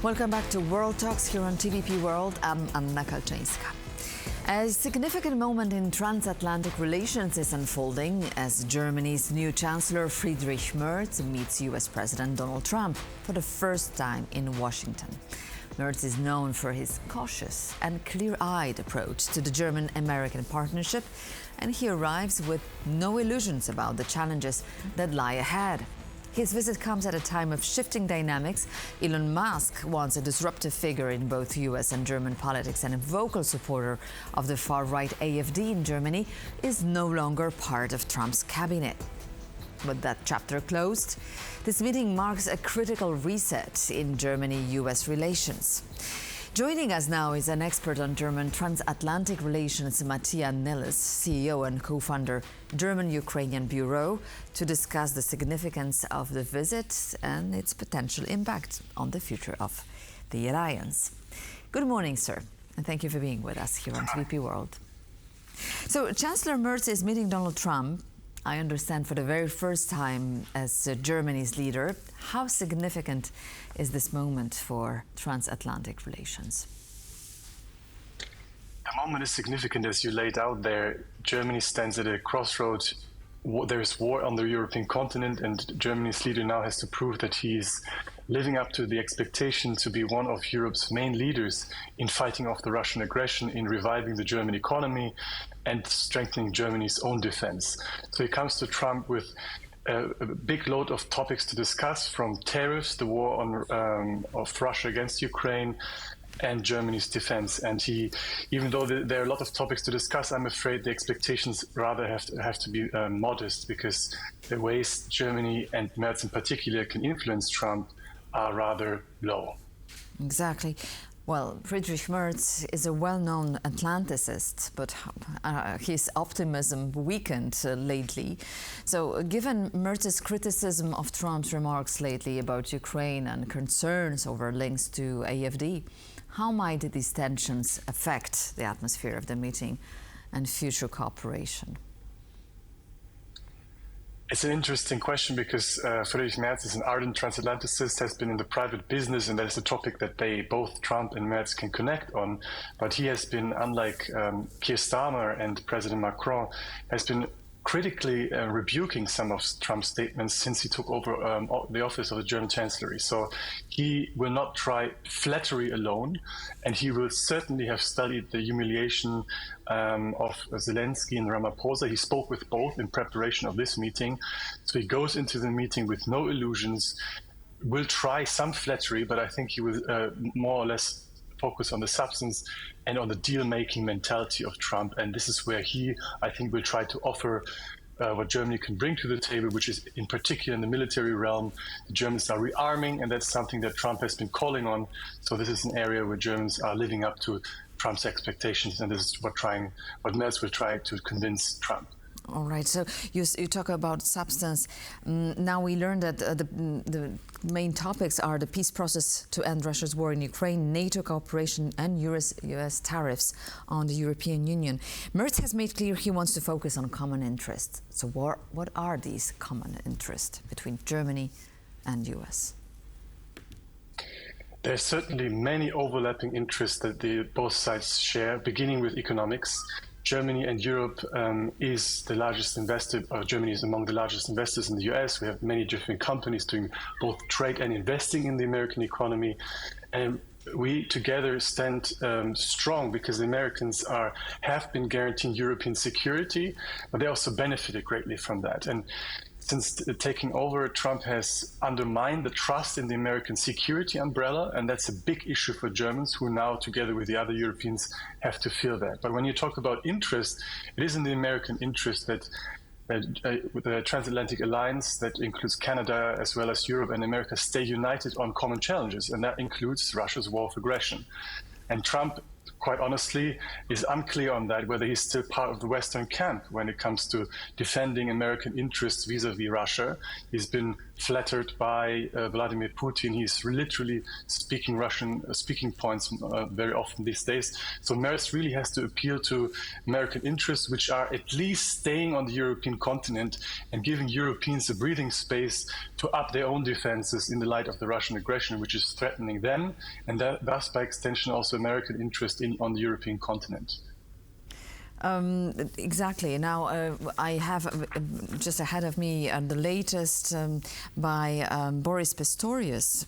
Welcome back to World Talks here on TVP World. I'm Anna Kalczyńska. A significant moment in transatlantic relations is unfolding as Germany's new Chancellor Friedrich Merz meets US President Donald Trump for the first time in Washington. Merz is known for his cautious and clear-eyed approach to the German-American partnership, and he arrives with no illusions about the challenges that lie ahead. His visit comes at a time of shifting dynamics. Elon Musk, once a disruptive figure in both US and German politics and a vocal supporter of the far-right AfD in Germany, is no longer part of Trump's cabinet. With that chapter closed, this meeting marks a critical reset in Germany-US relations. Joining us now is an expert on German transatlantic relations, Mattia Nelles, CEO and co-founder German-Ukrainian Bureau, to discuss the significance of the visit and its potential impact on the future of the alliance. Good morning, sir, and thank you for being with us here on TVP World. So, Chancellor Merz is meeting Donald Trump, I understand, for the very first time as Germany's leader. How significant is this moment for transatlantic relations? The moment is significant, as you laid out there. Germany stands at a crossroads. There is war on the European continent, and Germany's leader now has to prove that he is living up to the expectation to be one of Europe's main leaders in fighting off the Russian aggression, in reviving the German economy, and strengthening Germany's own defense. So he comes to Trump with a big load of topics to discuss, from tariffs, the war of Russia against Ukraine, and Germany's defense. And even though there are a lot of topics to discuss, I'm afraid the expectations rather have to be modest, because the ways Germany and Merz in particular can influence Trump are rather low. Exactly. Well, Friedrich Merz is a well-known Atlanticist, but his optimism weakened lately. So, given Merz's criticism of Trump's remarks lately about Ukraine and concerns over links to AfD, how might these tensions affect the atmosphere of the meeting and future cooperation? It's an interesting question, because Friedrich Merz is an ardent transatlanticist, has been in the private business, and that is a topic that both Trump and Merz can connect on. But he has been, unlike Keir Starmer and President Macron, has been critically rebuking some of Trump's statements since he took over the office of the German Chancellery. So he will not try flattery alone, and he will certainly have studied the humiliation of Zelensky and Ramaphosa. He spoke with both in preparation of this meeting. So he goes into the meeting with no illusions, will try some flattery, but I think he will more or less focus on the substance and on the deal-making mentality of Trump. And this is where he, I think, will try to offer what Germany can bring to the table, which is in particular in the military realm. The Germans are rearming, and that's something that Trump has been calling on. So this is an area where Germans are living up to Trump's expectations, and this is what Merz will try to convince Trump. All right, so you talk about substance. Now we learned that the main topics are the peace process to end Russia's war in Ukraine, NATO cooperation, and US tariffs on the European Union. Merz has made clear he wants to focus on common interests. So what are these common interests between Germany and US? There are certainly many overlapping interests that both sides share, beginning with economics. Germany and Europe is the largest investor, or Germany is among the largest investors in the US. We have many different companies doing both trade and investing in the American economy. And we together stand strong, because the Americans have been guaranteeing European security, but they also benefited greatly from that. And since taking over, Trump has undermined the trust in the American security umbrella, and that's a big issue for Germans, who now, together with the other Europeans, have to feel that. But when you talk about interest, it is in the American interest that with the transatlantic alliance that includes Canada as well as Europe and America stay united on common challenges, and that includes Russia's war of aggression. And Trump quite honestly, is unclear on that, whether he's still part of the Western camp when it comes to defending American interests vis-a-vis Russia. He's been flattered by Vladimir Putin. He's literally speaking Russian speaking points very often these days. So Merz really has to appeal to American interests, which are at least staying on the European continent and giving Europeans a breathing space to up their own defenses in the light of the Russian aggression, which is threatening them, and thus by extension also American interest on the European continent. Exactly. Now, I have just ahead of me the latest by Boris Pistorius,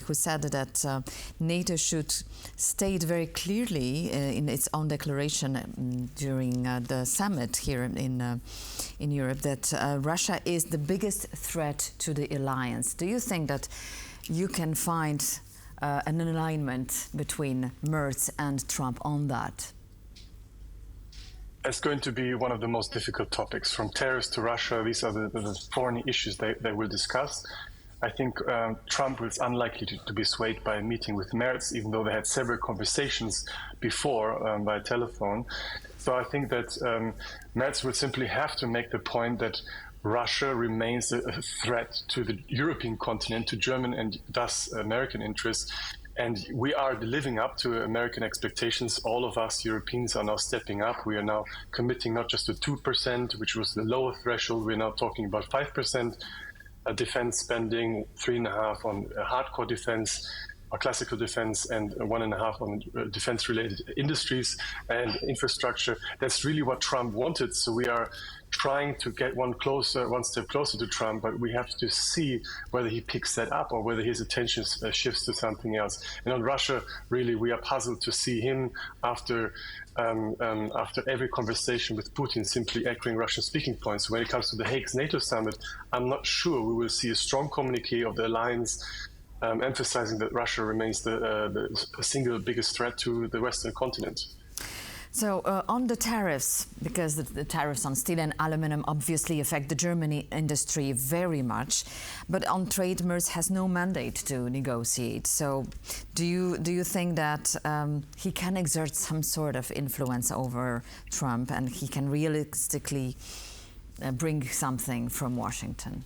who said that NATO should state very clearly in its own declaration during the summit here in Europe that Russia is the biggest threat to the alliance. Do you think that you can find an alignment between Merz and Trump on that? It's going to be one of the most difficult topics. From tariffs to Russia, these are the thorny issues they will discuss. I think Trump is unlikely to be swayed by a meeting with Merz, even though they had several conversations before by telephone. So I think that Merz will simply have to make the point that Russia remains a threat to the European continent, to German and thus American interests. And we are living up to American expectations. All of us Europeans are now stepping up. We are now committing not just to 2%, which was the lower threshold. We're now talking about 5% defense spending, 3.5% on hardcore defense, or classical defense, and 1.5% on defense-related industries and infrastructure. That's really what Trump wanted. So we are trying to get one step closer to Trump, but we have to see whether he picks that up or whether his attention shifts to something else. And on Russia, really, we are puzzled to see him after every conversation with Putin simply echoing Russian speaking points. When it comes to the Hague's NATO summit, I'm not sure we will see a strong communique of the alliance emphasizing that Russia remains the single biggest threat to the Western continent. So on the tariffs, because the tariffs on steel and aluminum obviously affect the German industry very much, but on trade, Merz has no mandate to negotiate. So do you think that he can exert some sort of influence over Trump and he can realistically bring something from Washington?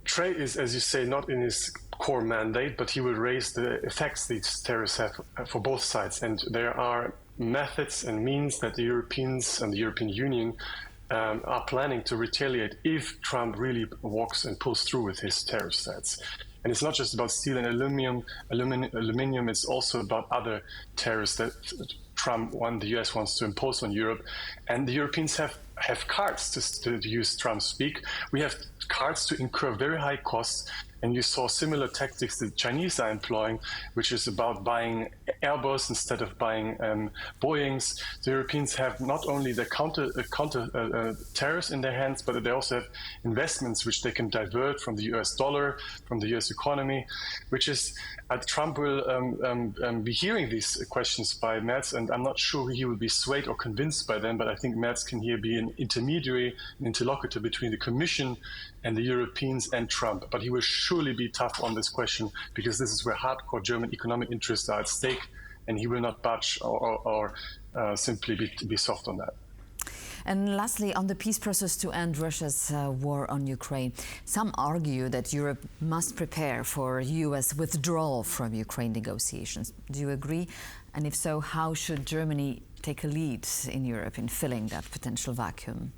Trade is, as you say, not in his core mandate, but he will raise the effects these tariffs have for both sides. And there are methods and means that the Europeans and the European Union are planning to retaliate if Trump really walks and pulls through with his tariff stats. And it's not just about steel and aluminium, it's also about other tariffs that the US wants to impose on Europe. And the Europeans have cards to use Trump's speak. We have cards to incur very high costs. And you saw similar tactics the Chinese are employing, which is about buying Airbus instead of buying Boeings. The Europeans have not only the counter tariffs in their hands, but they also have investments which they can divert from the US dollar, from the US economy, which is Trump will be hearing these questions by Merz, and I'm not sure he will be swayed or convinced by them, but I think Merz can here be an intermediary, an interlocutor between the Commission and the Europeans and Trump. But he will surely be tough on this question, because this is where hardcore German economic interests are at stake, and he will not budge or simply be soft on that. And lastly, on the peace process to end Russia's war on Ukraine, some argue that Europe must prepare for US withdrawal from Ukraine negotiations. Do you agree? And if so, how should Germany take a lead in Europe in filling that potential vacuum?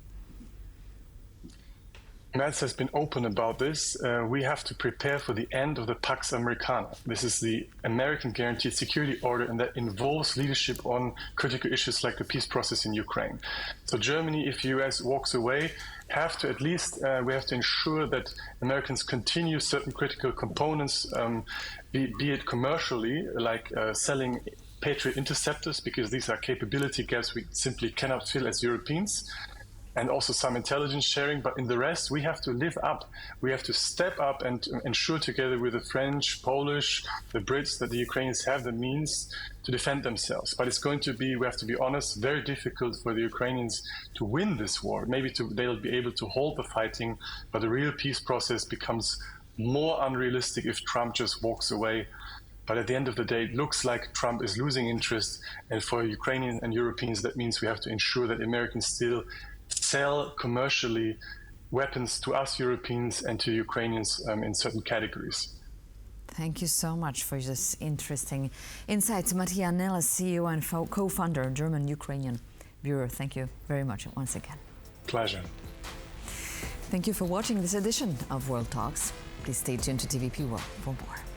Merz has been open about this. We have to prepare for the end of the Pax Americana. This is the American guaranteed security order, and that involves leadership on critical issues like the peace process in Ukraine. So Germany, if the US walks away, have to at least, we have to ensure that Americans continue certain critical components, be it commercially, like selling Patriot interceptors, because these are capability gaps we simply cannot fill as Europeans, and also some intelligence sharing. But in the rest, we have to live up. We have to step up and ensure together with the French, Polish, the Brits, that the Ukrainians have the means to defend themselves. But it's going to be, we have to be honest, very difficult for the Ukrainians to win this war. Maybe they'll be able to hold the fighting, but the real peace process becomes more unrealistic if Trump just walks away But at the end of the day, it looks like Trump is losing interest. And for Ukrainians and Europeans, that means we have to ensure that Americans still sell commercially weapons to us Europeans and to Ukrainians in certain categories. Thank you so much for this interesting insights. Mattia Nelles, CEO and co-founder of German-Ukrainian Bureau. Thank you very much once again. Pleasure. Thank you for watching this edition of World Talks. Please stay tuned to TVP World for more.